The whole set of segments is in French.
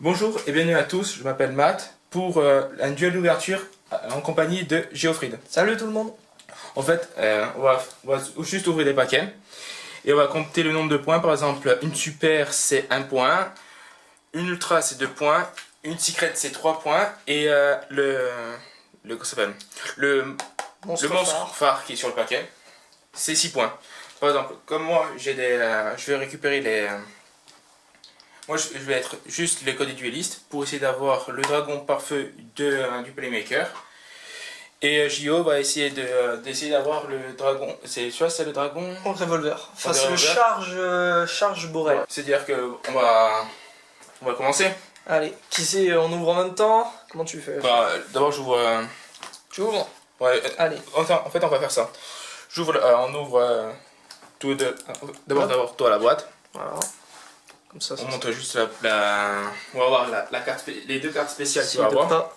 Bonjour et bienvenue à tous, je m'appelle Matt pour un duel d'ouverture en compagnie de Geoffried. Salut tout le monde. En fait, on va juste ouvrir des paquets et on va compter le nombre de points. Par exemple, une super c'est 1 point, une ultra c'est 2 points, une secret c'est 3 points et comment ça s'appelle le monstre phare qui est sur le paquet c'est 6 points. Par exemple, comme moi j'ai je vais récupérer les... Moi je vais être juste les codes duellistes pour essayer d'avoir le dragon pare-feu du Playmaker. Et Jo va essayer d'avoir le dragon. Tu vois, c'est le dragon. En revolver. Enfin, c'est le charge Borel. Ouais. C'est-à-dire que on va commencer. Allez, qui c'est, on ouvre en même temps? Comment tu fais? Bah, d'abord j'ouvre. Tu ouvres? Ouais. Allez. Enfin, en fait, on va faire ça. On ouvre tous deux. D'abord toi la boîte. Voilà. Comme ça. On montre juste on va voir la carte, les deux cartes spéciales que tu vas avoir.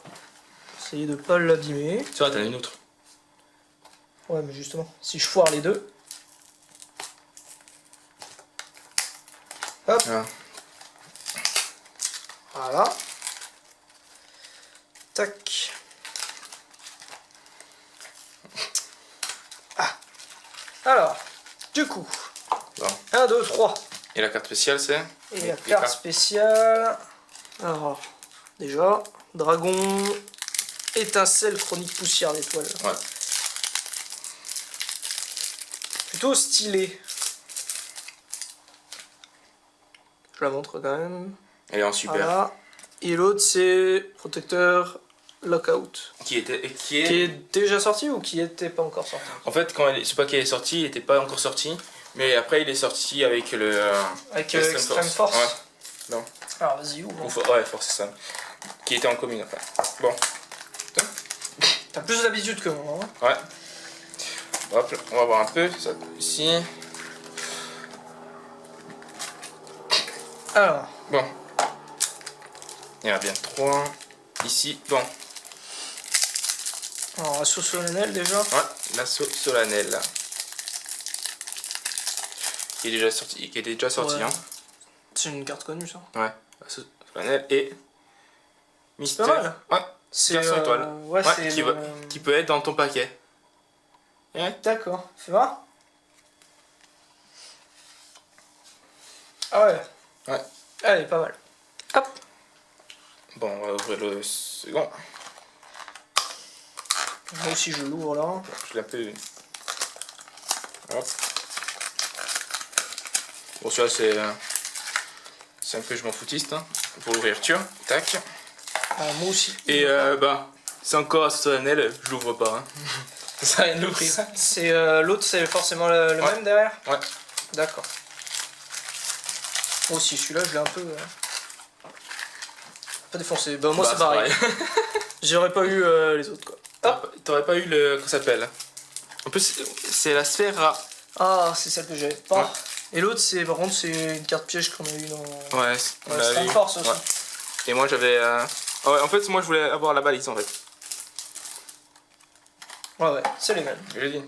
Essayez de pas l'abîmer. Tu vois, t'en as une autre. Ouais, mais justement, si je foire les deux. Hop. Ah. Voilà. Tac. Ah. Alors, du coup. Bon. 1, 2, 3. Et la carte spéciale c'est? Et la carte spéciale. Alors, déjà, dragon, étincelle, chronique poussière d'étoile. Ouais. Plutôt stylé. Je la montre quand même. Elle est en super. Voilà. Et l'autre c'est protecteur lockout. Qui est déjà sorti ou qui était pas encore sorti? En fait, quand ce paquet est sorti, il n'était pas encore sorti. Mais après, il est sorti avec le... avec Extreme Force. Ouais. Non. Alors vas-y, ouvre. Ouais, Force, c'est ça. Qui était en commune, enfin. Bon. T'as plus d'habitude que moi. Hein. Ouais. Hop, on va voir un peu. Ça, ici. Alors. Bon. Il y en a bien 3. Ici, bon. Alors, assaut solennel déjà. Ouais, l'assaut solennel. Qui est déjà sorti, ouais. hein. C'est une carte connue ça. Ouais, l'assaut solennel et... Mystère. Pas mal. Ouais, c'est étoile. Ouais, qui peut être dans ton paquet. Ouais. D'accord, fais voir. Ah ouais. Ouais. Allez, pas mal. Hop. Bon, on va ouvrir le second. Moi aussi je l'ouvre là. Je l'ai un peu... Hop. Bon, celui-là c'est un peu je m'en foutiste, hein, pour l'ouverture. Tac. Ah, moi aussi. Et bah, c'est encore solennel, je l'ouvre pas. Hein. Ça sert à rien de l'ouvrir. C'est l'autre, c'est forcément le même derrière. Ouais. D'accord. Moi aussi, celui-là, je l'ai un peu défoncé. Bah moi c'est pareil. J'aurais pas eu les autres quoi. Hop, t'aurais pas eu le... Comment ça s'appelle? En plus, c'est la sphère rare. Ah, c'est celle que j'avais pas. Ouais. Et l'autre, c'est par contre, c'est une carte piège qu'on a eu dans... Ouais, Extreme Force aussi. Ouais. Et moi j'avais... Ouais, en fait, moi je voulais avoir la balise en fait. Ouais, c'est les mêmes. Je dis.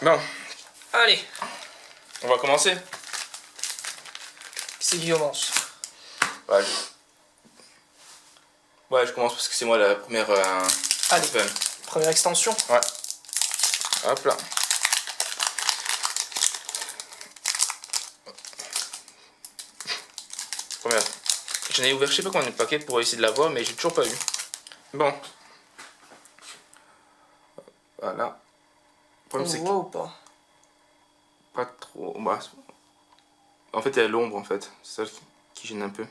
Bon. Allez. On va commencer. C'est qui commence? Ouais, je commence parce que c'est moi la première... Allez, première extension. Ouais. Hop là. Première. J'en ai ouvert je sais pas combien de paquets pour essayer de l'avoir, mais j'ai toujours pas eu. Bon. Voilà. Le problème c'est voit ou pas? pas trop... Bah, en fait il y a l'ombre en fait, c'est ça qui gêne un peu.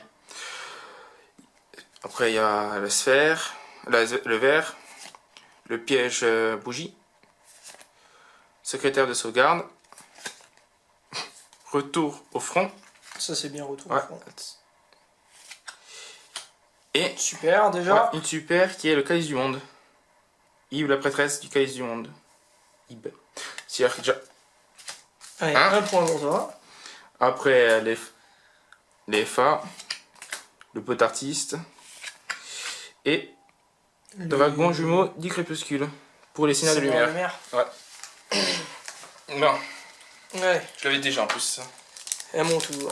Après il y a la sphère, le verre, le piège bougie, secrétaire de sauvegarde, retour au front. Ça c'est bien retour. Ouais. Et super déjà. Ouais, une super qui est le calice du monde. Yves la prêtresse du calice du monde. Yves. C'est-à-dire déjà... Allez, un point pour toi. Après les FA, le pot artiste et le dragon jumeau du crépuscule pour les signaux de lumière. Ouais. Non. Ouais. Je l'avais déjà en plus. Et à mon tour.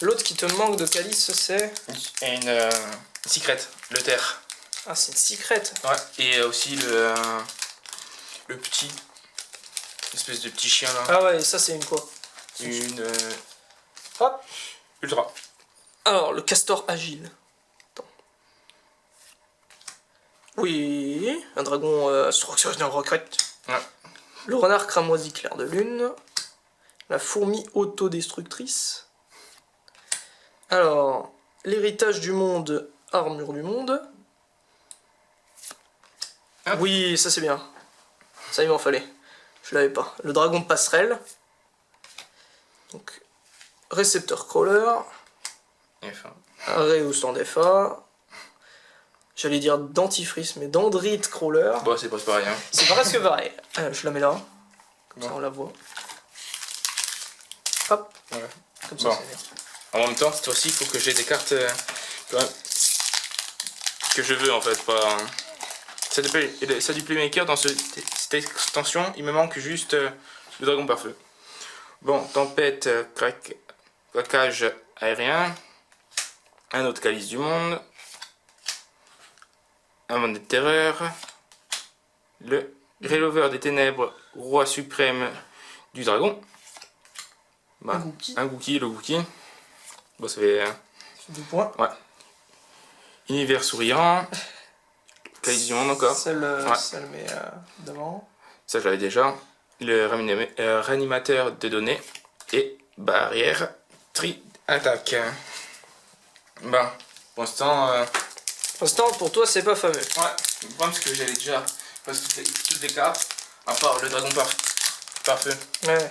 L'autre qui te manque de calice, c'est... Et une secret, le terre. Ah, c'est une secrète. Ouais, et aussi le petit, espèce de petit chien là. Ah ouais, et ça c'est une quoi? Une Hop. ultra. Alors, le castor agile. Attends. Oui, un dragon structurel requête. Ouais. Le renard cramoisi clair de lune. La fourmi autodestructrice. Alors, l'héritage du monde, armure du monde. Hop. Oui, ça c'est bien. Ça il m'en fallait. Je l'avais pas. Le dragon passerelle. Donc, récepteur crawler. Enfin. Arrêt au stand FA. J'allais dire dentifrice, mais dendrite crawler. Bon, c'est pas pareil. Hein. C'est presque pareil. Je la mets là. Comme Bon. ça on la voit. Hop. Ouais. Comme ça Bon. c'est bien. En même temps, cette fois-ci, il faut que j'ai des cartes quand même, que je veux en fait. Pas. Ça du playmaker dans cette extension, il me manque juste le dragon par feu. Bon, tempête, craquage aérien. Un autre calice du monde. Un monde de terreur. Le relover des ténèbres, roi suprême du dragon. Bah, Un le Gookie. Gookie. Bon, ça fait. C'est 2 points. Ouais. Univers souriant. Calice du monde encore. Celle, Ouais. celle mais devant. Ça, je l'avais déjà. Le réanimateur de données. Et barrière tri-attaque. Bon, pour l'instant. Pour l'instant, pour toi, c'est pas fameux. Ouais, le problème c'est que j'avais déjà presque toutes les cartes, à part le dragon par feu. Ouais.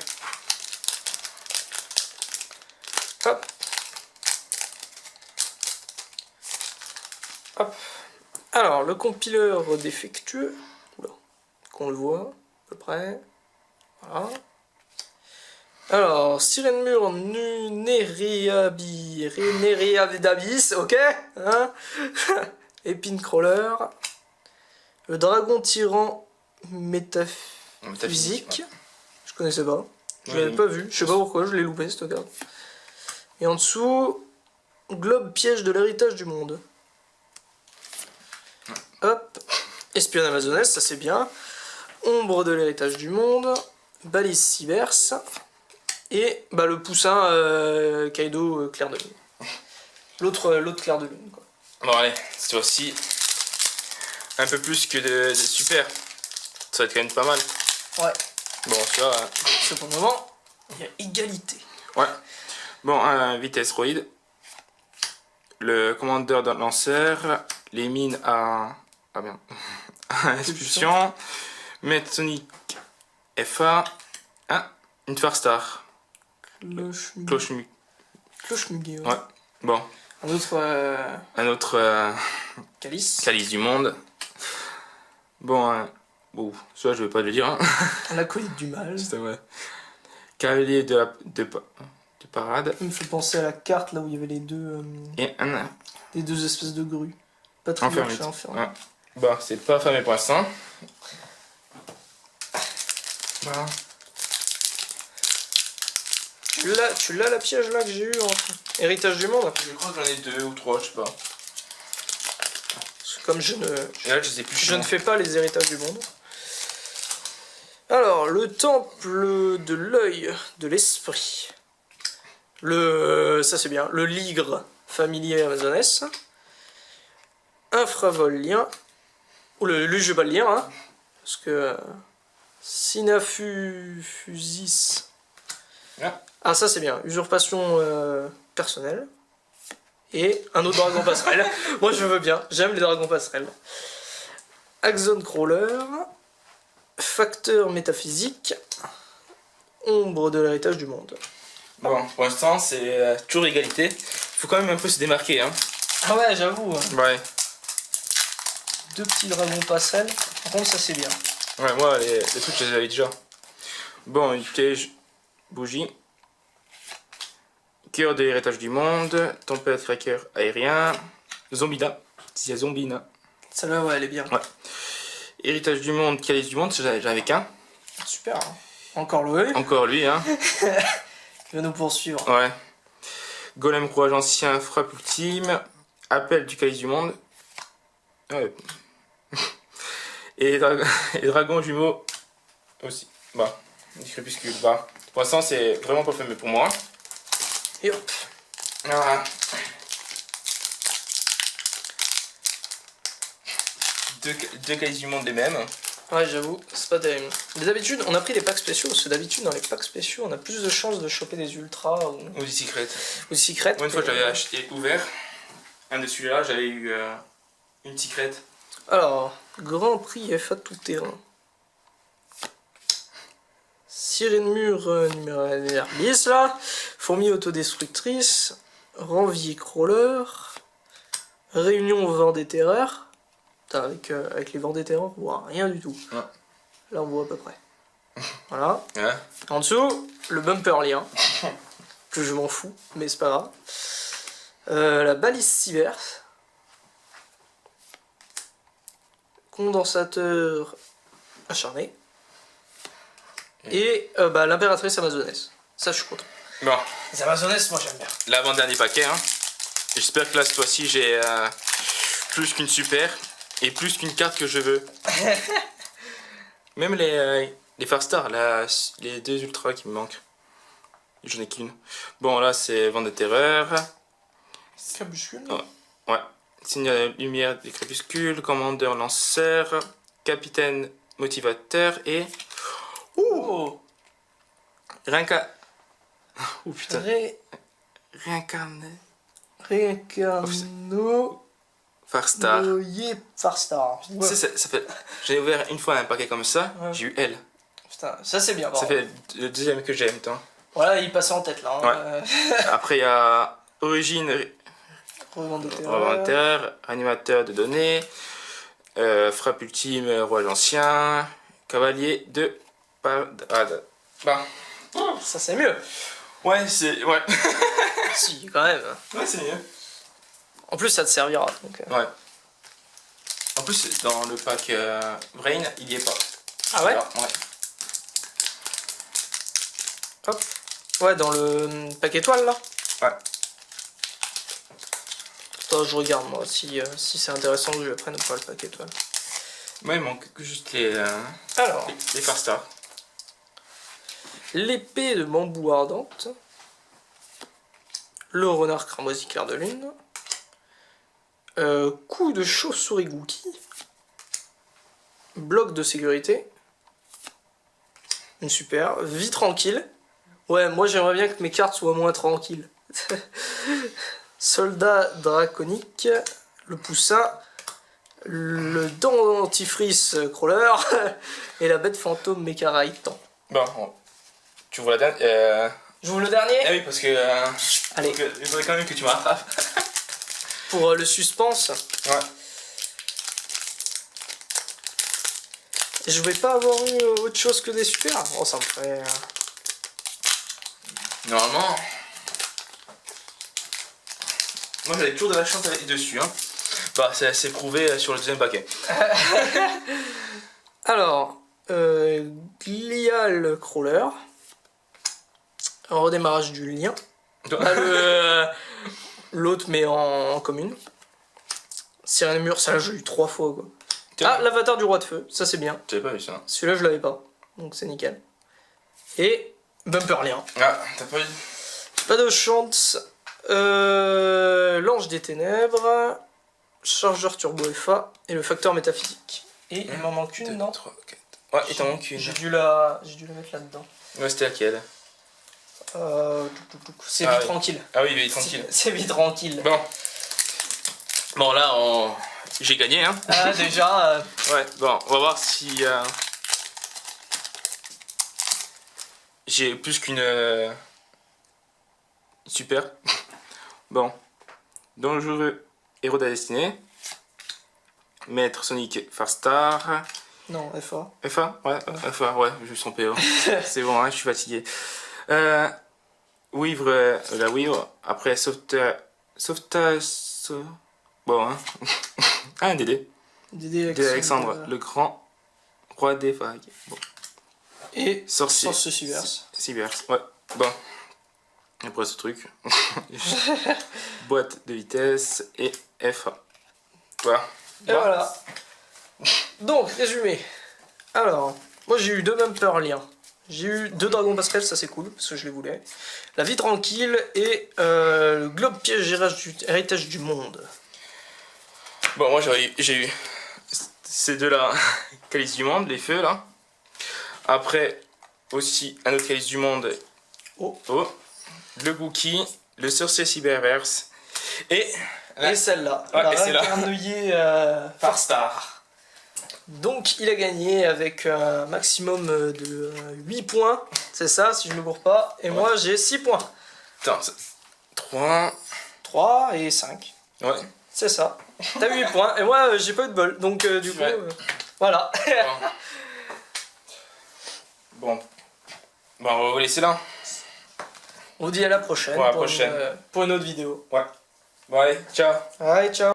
Hop. Hop. Alors, le compileur défectueux. Oula. Qu'on le voit, à peu près. Voilà. Alors, Sirène Mur Neriabidabis, ok hein. Épine Crawler. Le Dragon Tyran Métaphysique. Ouais. Je connaissais pas. Je Ouais, l'avais pas vu. Je sais pas pourquoi, je l'ai loupé cette carte. Et en dessous, Globe Piège de l'héritage du monde. Hop. Espionne amazonesse, ça c'est bien. Ombre de l'héritage du monde. Balise Cyberse. Et bah, le poussin Kaido clair de lune. L'autre clair de lune, quoi. Bon, allez, cette fois-ci, un peu plus que de super. Ça va être quand même pas mal. Ouais. Bon, ça. C'est pour le moment, il y a égalité. Ouais. Bon, un vitesse roïde. Le commandeur d'un lanceur. Les mines à. Ah bien. Expulsion. Metonic FA. Une Farstar. Cloche Cloche-muguet, ouais. Ouais. Bon. Un autre calice. Calice du monde. Bon, bon, ça je vais pas le dire. Hein. L'acolyte du mal. C'est vrai. Cavalier de parade. Il me fait penser à la carte là où il y avait les deux, Et un les deux espèces de grues. Patriarche et enfermé. Ouais. Bon, c'est pas fameux pour l'instant. Voilà. Tu l'as la piège là que j'ai eu en héritage du monde. Je crois que j'en ai 2 ou 3, je sais pas. Comme je ne, Et là, je sais plus. je ne fais pas les héritages du monde. Alors, le temple de l'œil de l'esprit. Ça c'est bien. Le ligre familier amazonès. Infravolien. Ou le lujubalien, hein. Parce que. Sinafusis. Ah. Ah, ça c'est bien. Usurpation personnelle. Et un autre dragon passerelle. Moi je veux bien. J'aime les dragons passerelles. Axon Crawler. Facteur métaphysique. Ombre de l'héritage du monde. Bon, pour l'instant, c'est toujours égalité. Faut quand même un peu se démarquer, hein. Ah ouais, j'avoue. Hein. Ouais. 2 petits dragons passerelles. Par contre, ça c'est bien. Ouais, moi, les trucs, je les avais déjà. Bon, une piège, bougie. Cœur de l'héritage du monde. Tempête, cracker aérien. Zombina. C'est Zombina. Celle-là, ouais, elle est bien. Ouais. Héritage du monde, calice du monde, j'avais qu'un. Super. Hein. Encore le Encore lui, hein. qui va nous poursuivre. Ouais. Golem rouage ancien, frappe ultime. Appel du calice du monde. Ouais. et dragon jumeau aussi. Bah, du crépuscule. Bah, pour l'instant, c'est vraiment pas fameux pour moi. Et hop. Voilà. Deux calices du monde les mêmes. Ouais, j'avoue, c'est pas terrible. Mais d'habitude, on a pris les packs spéciaux, parce que d'habitude, dans les packs spéciaux, on a plus de chances de choper des ultras ou Ou des secrets. des secrets. Moi, une fois, j'avais acheté ouvert. Un de celui-là, j'avais eu une secret. Alors, Grand Prix FA tout terrain. Sirène mur numéraire bis là. Fourmi autodestructrice. Ranvier crawler. Réunion vent des terreurs. Putain, avec les vents des terreurs, on voit rien du tout. Ouais. Là, on voit à peu près. Voilà. Ouais. En dessous, le bumper lien. Que je m'en fous, mais c'est pas grave. La balise cyber. Condensateur acharné. Et l'impératrice amazonesse. Ça, je suis content. Bon, Les amazonesses, moi, j'aime bien. l'avant-dernier paquet. Hein. J'espère que là, cette fois-ci, j'ai plus qu'une super et plus qu'une carte que je veux. Même les Far Star, là, les deux ultras qui me manquent. J'en ai qu'une. Bon, là, c'est Vent de terreur. Crépuscule. Ouais. Signe de lumière des crépuscules, commandeur lanceur, capitaine motivateur et. Oh Réinca. Oh putain. Réincarné. Réincarno. Far Star. Far Star. Ouais. Ça fait. J'ai ouvert une fois un paquet comme ça, Ouais. j'ai eu L. Putain, ça c'est bien. Ça fait le deuxième que j'ai en même temps. Voilà, il passait en tête là. Hein. Ouais. Après, il y a Origine, Revend de Revendeur, Animateur de données, Frappe ultime, Roi ancien, Cavalier de. Bah. Ça c'est mieux. Ouais, c'est. Ouais. Si, quand même. Ouais, c'est mieux. En plus, ça te servira. Donc, Ouais. En plus, dans le pack Brain, il y est pas. Ah ouais. Alors, ouais. Hop. Ouais, dans le pack étoile là. Ouais. Attends, je regarde moi si c'est intéressant que je prenne ou pas le pack étoile. Moi, il manque que juste Alors, les Far Star. l'épée de bambou ardente. Le renard cramoisi clair de lune. Coup de chauve-souris Gookie. Bloc de sécurité. Une super. Vie tranquille. Ouais, moi j'aimerais bien que mes cartes soient moins tranquilles. Soldat draconique. Le poussin. Le dentifrice crawler. Et la bête fantôme mécaraïtan. Bon, tu vois la dernière. J'ouvre le dernier. Ah oui, parce que. Allez. Il faudrait quand même que tu me rattrapes. Pour le suspense. Ouais. Je vais pas avoir eu autre chose que des super. Oh, ça me ferait. Normalement. Moi j'avais toujours de la chance avec dessus. Hein. Bah, c'est assez prouvé sur le deuxième paquet. Alors, Glial Crawler. Un redémarrage du lien. L'autre, mais en commune. Sirène mur, ça j'ai eu 3 fois quoi. Ah, l'avatar du roi de feu, ça c'est bien. J'avais pas vu ça. Celui-là je l'avais pas, donc c'est nickel. Et bumper lien. Ah, t'as pas eu. Pas de chance. L'ange des ténèbres. Chargeur turbo FA. Et le facteur métaphysique. Et il m'en manque une, non 3, 4. Ouais, il t'en manque une. J'ai dû la mettre là-dedans. Ouais, c'était laquelle? C'est Ah vie oui. tranquille. Ah oui, tranquille. C'est vie tranquille. Bon. Bon, là, j'ai gagné, hein. Ah, déjà. Ouais, bon, on va voir si. J'ai plus qu'une. Super. Bon. Dangereux héros de la destinée. Maître Sonic Far Star. Non, FA. FA? Ouais, FA, ouais, je me suis trompé. C'est bon, hein, je suis fatigué. Wivre, la Wivre. Après, sauvetage. Bon, hein. Ah, un DD. Dédé Alexandre, le grand roi des vagues. Bon. Et Sorcier. Sorcier Cybers. Cybers, ouais. Bon. Après ce truc. Boîte de vitesse et FA. Voilà. Et voilà. Donc, résumé. Alors, moi j'ai eu 2 Bumper liens. J'ai eu 2 Dragons Pascal, ça c'est cool, parce que je les voulais. La vie tranquille et le globe piège héritage du monde. Bon, moi j'ai eu ces deux-là, Calice du Monde, les feux là. Après, aussi un autre Calice du Monde. Oh. Le Gookie, le Sorcier Cyberverse. Et celle-là, ouais, la et celle-là. réincarnouillée Farstar. Donc il a gagné avec un maximum de 8 points, c'est ça, si je ne me gourre pas. Et moi j'ai 6 points. Attends, 3. 3 et 5. Ouais. C'est ça. T'as 8 points. Et moi j'ai pas eu de bol. Donc du coup, Ouais. voilà. Bon, on va vous laisser là. On vous dit à la prochaine, Pour la prochaine. pour une autre vidéo. Ouais. Bon, allez, ciao. Allez, ciao.